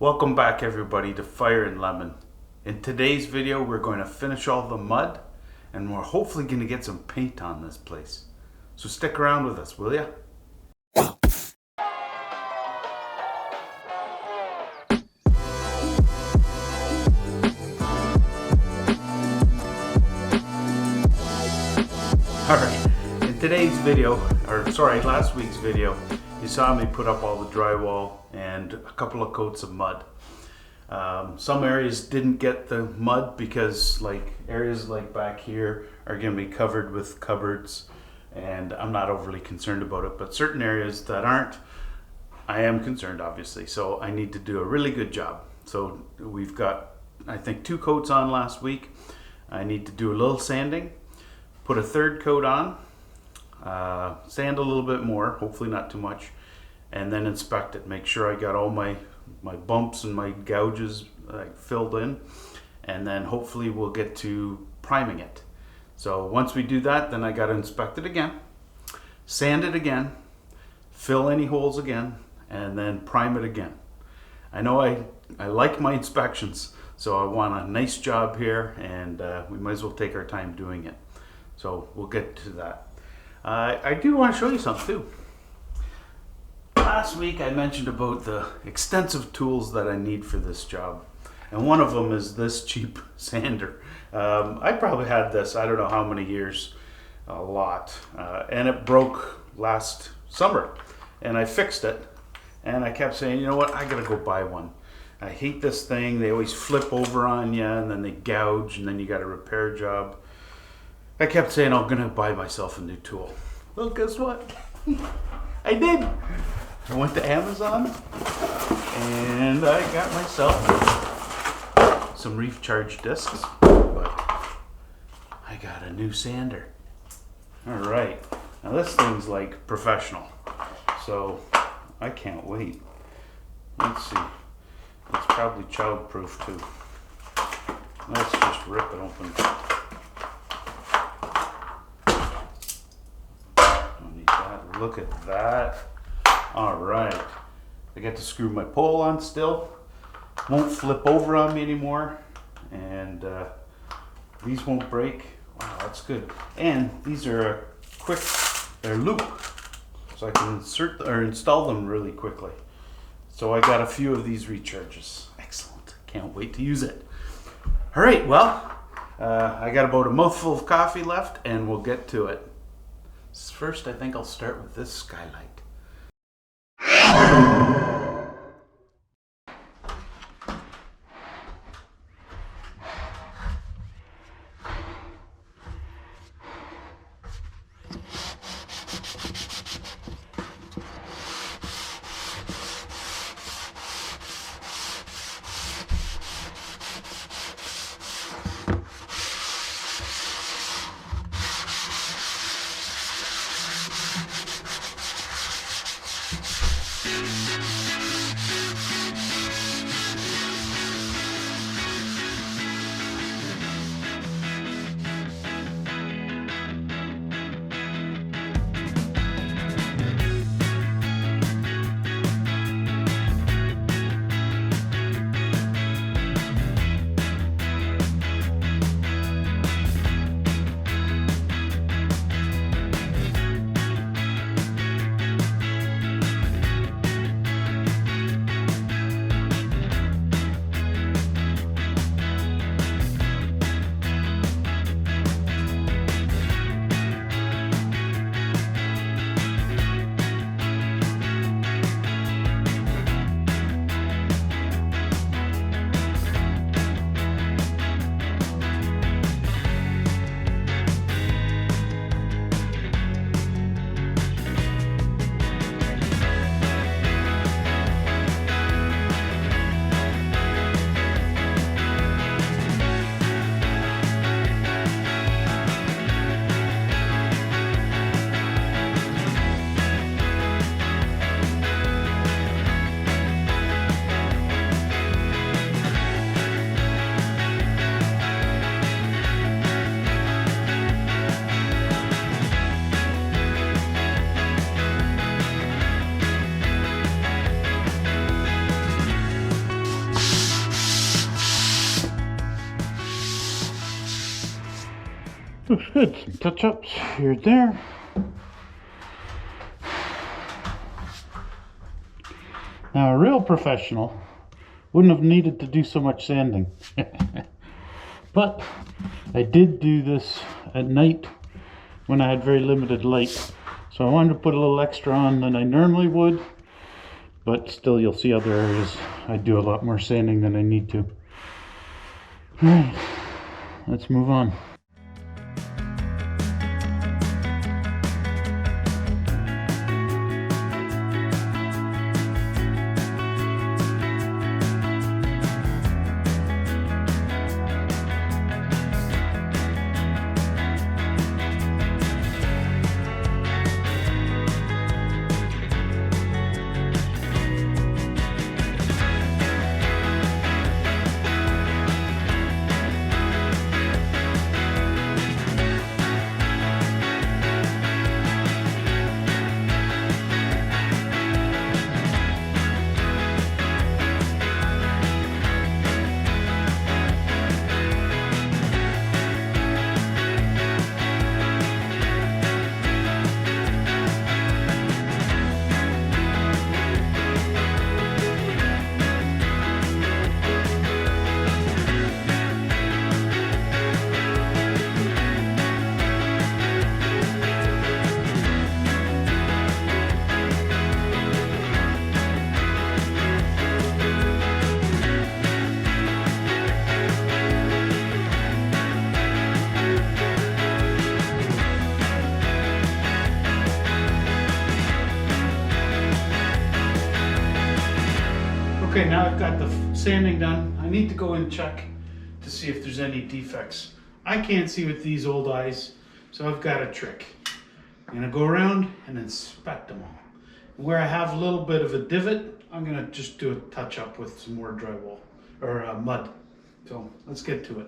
Welcome back everybody to Fire and Lemon. In today's video we're going to finish all the mud and we're hopefully going to get some paint on this place. So stick around with us, will ya? Alright, in today's video, last week's video, you saw me put up all the drywall and a couple of coats of mud. Some areas didn't get the mud because areas like back here are going to be covered with cupboards and I'm not overly concerned about it, but certain areas that aren't, I am concerned obviously, so I need to do a really good job. So we've got, I think, 2 coats on last week. I need to do a little sanding, put a 3rd coat on, sand a little bit more, hopefully not too much, and then inspect it, make sure I got all my bumps and my gouges filled in, and then hopefully we'll get to priming it. So once we do that, then I got to inspect it again, sand it again, fill any holes again, and then prime it again. I know I like my inspections, so I want a nice job here, and we might as well take our time doing it. So we'll get to that. I do want to show you something too. Last week I mentioned about the extensive tools that I need for this job, and one of them is this cheap sander. I probably had this, I don't know how many years, a lot, and it broke last summer, and I fixed it, and I kept saying, you know what, I gotta go buy one. I hate this thing, they always flip over on you, and then they gouge, and then you got a repair job. I kept saying I'm gonna buy myself a new tool. Well, guess what? I did. I went to Amazon and I got myself some recharge discs, but I got a new sander. All right, now this thing's like professional, so I can't wait. Let's see, it's probably child-proof too. Let's just rip it open. Don't need that. Look at that. All right, I get to screw my pole on still. Won't flip over on me anymore, and these won't break. Wow, that's good. And these are they're loop, so I can insert or install them really quickly. So I got a few of these recharges. Excellent, can't wait to use it. All right, well, I got about a mouthful of coffee left, and we'll get to it. First, I think I'll start with this Skylight. Looks good. Some touch-ups here and there. Now, a real professional wouldn't have needed to do so much sanding. But I did do this at night when I had very limited light. So I wanted to put a little extra on than I normally would. But still, you'll see other areas I do a lot more sanding than I need to. Alright, let's move on. Okay, now I've got the sanding done. I need to go and check to see if there's any defects. I can't see with these old eyes, so I've got a trick. I'm gonna go around and inspect them all. Where I have a little bit of a divot, I'm gonna just do a touch up with some more drywall, or mud. So let's get to it.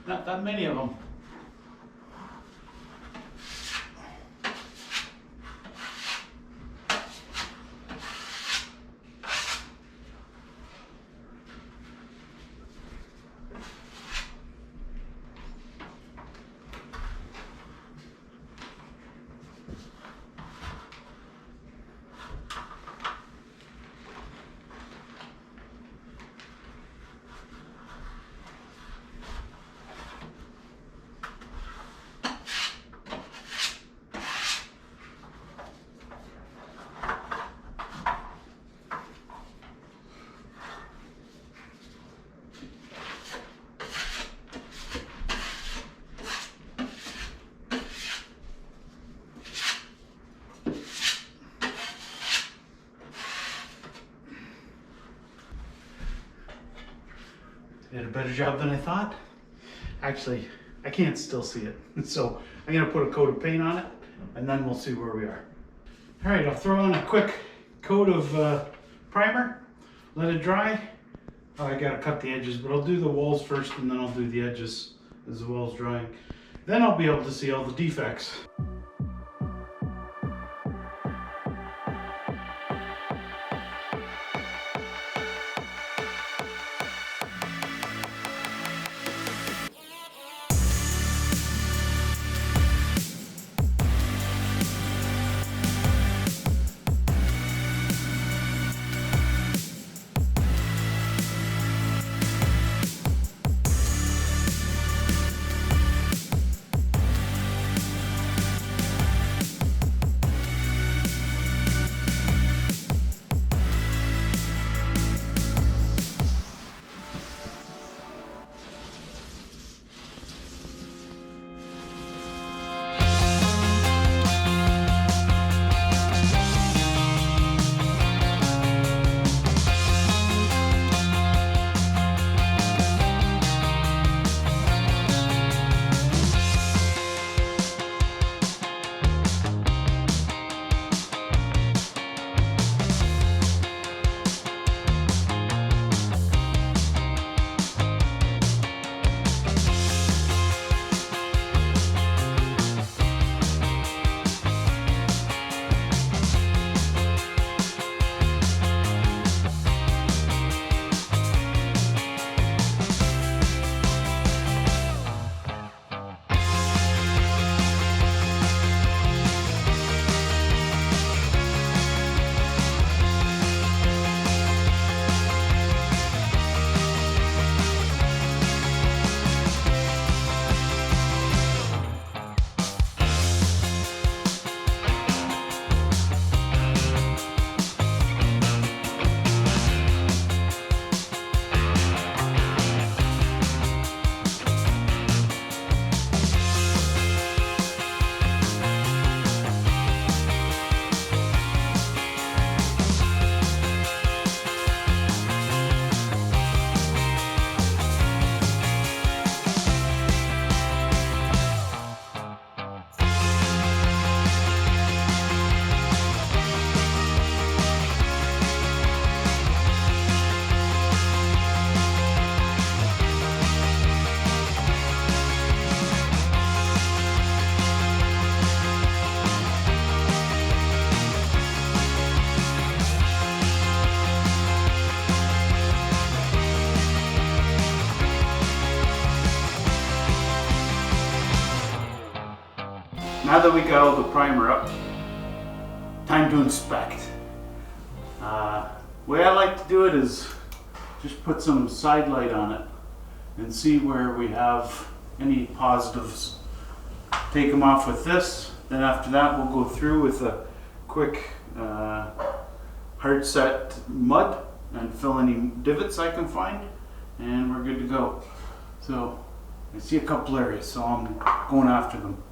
Not that many of them. Did a better job than I thought. Actually, I can't still see it. So I'm gonna put a coat of paint on it and then we'll see where we are. All right, I'll throw on a quick coat of primer, let it dry. Oh, I gotta cut the edges, but I'll do the walls first and then I'll do the edges as the wall's drying. Then I'll be able to see all the defects. now that we got all the primer up, time to inspect. Way I like to do it is just put some side light on it and see where we have any positives. Take them off with this, then after that we'll go through with a quick hard set mud and fill any divots I can find, and we're good to go. So I see a couple areas, so I'm going after them.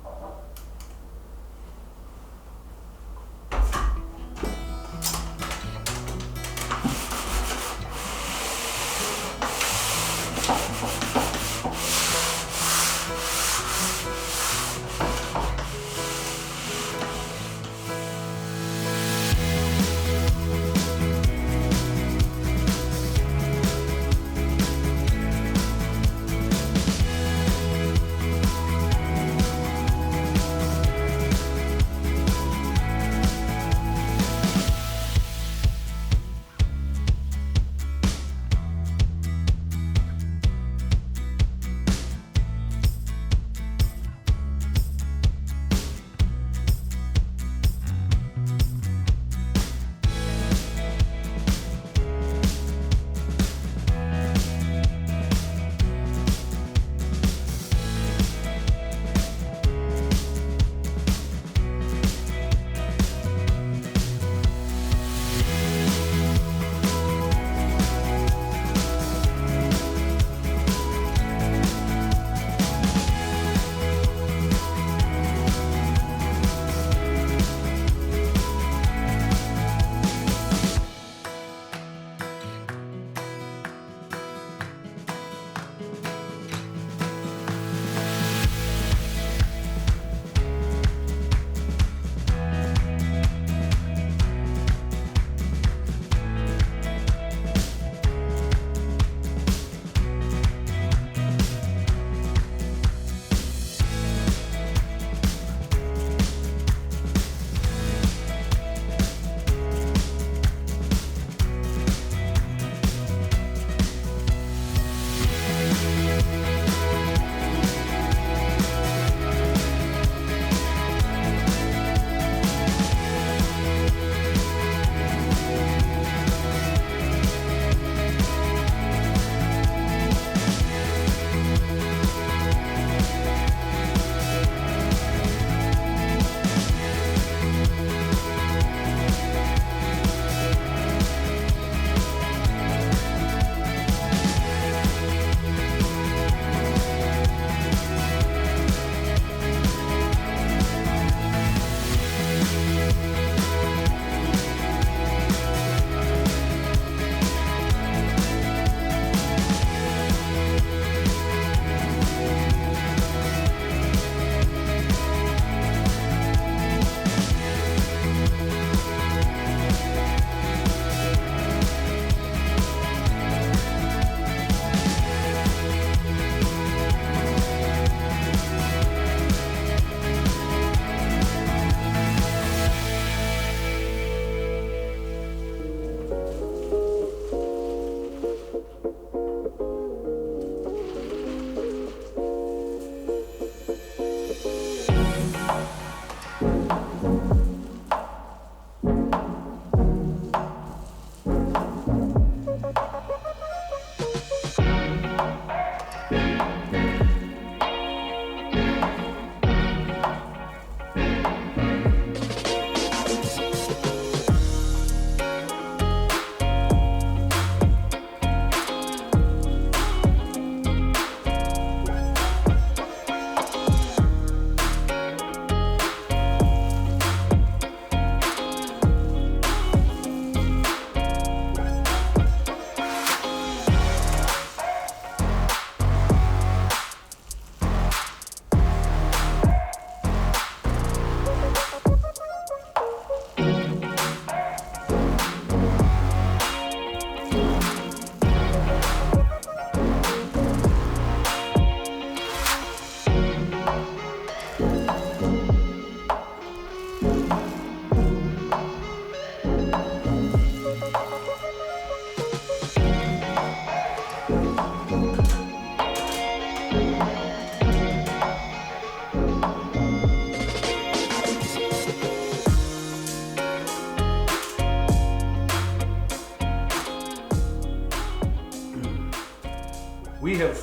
we have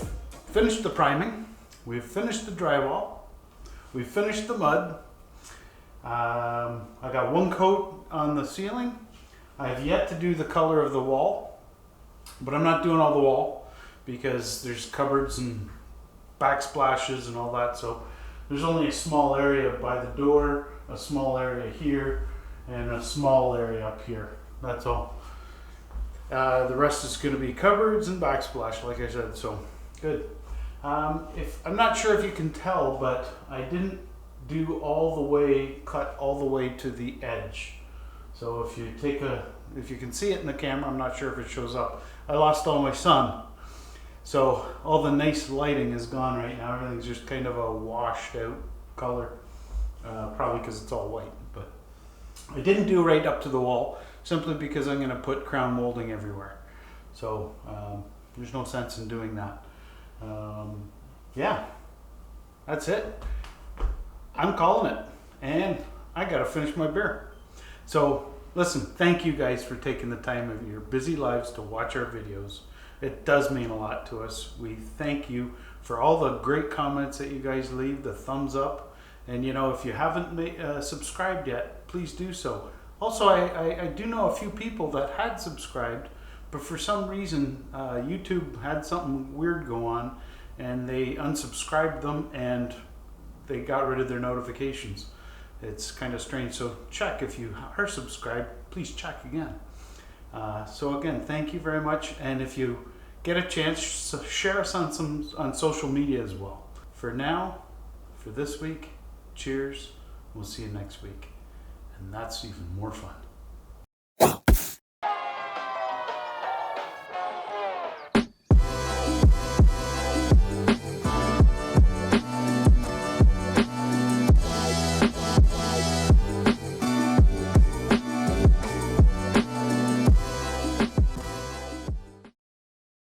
finished the priming, we've finished the drywall, we've finished the mud. I got one coat on the ceiling. I have yet to do the color of the wall, but I'm not doing all the wall because there's cupboards and backsplashes and all that, so there's only a small area by the door, a small area here, and a small area up here. That's all. The rest is going to be cupboards and backsplash, like I said, so good. I'm not sure if you can tell, but I didn't do cut all the way to the edge. So if you can see it in the camera, I'm not sure if it shows up. I lost all my sun. So all the nice lighting is gone right now. Everything's just kind of a washed out color, probably because it's all white. But I didn't do right up to the wall, simply because I'm going to put crown molding everywhere. So there's no sense in doing that. Yeah, that's it. I'm calling it, and I got to finish my beer. So listen, thank you guys for taking the time of your busy lives to watch our videos. It does mean a lot to us. We thank you for all the great comments that you guys leave, the thumbs up. And you know, if you haven't subscribed yet, please do so. Also, I do know a few people that had subscribed, but for some reason, YouTube had something weird go on and they unsubscribed them and they got rid of their notifications. It's kind of strange. So check if you are subscribed, please check again. So again, thank you very much, and if you get a chance, share us on social media as well. For now, for this week, cheers. We'll see you next week, and that's even more fun.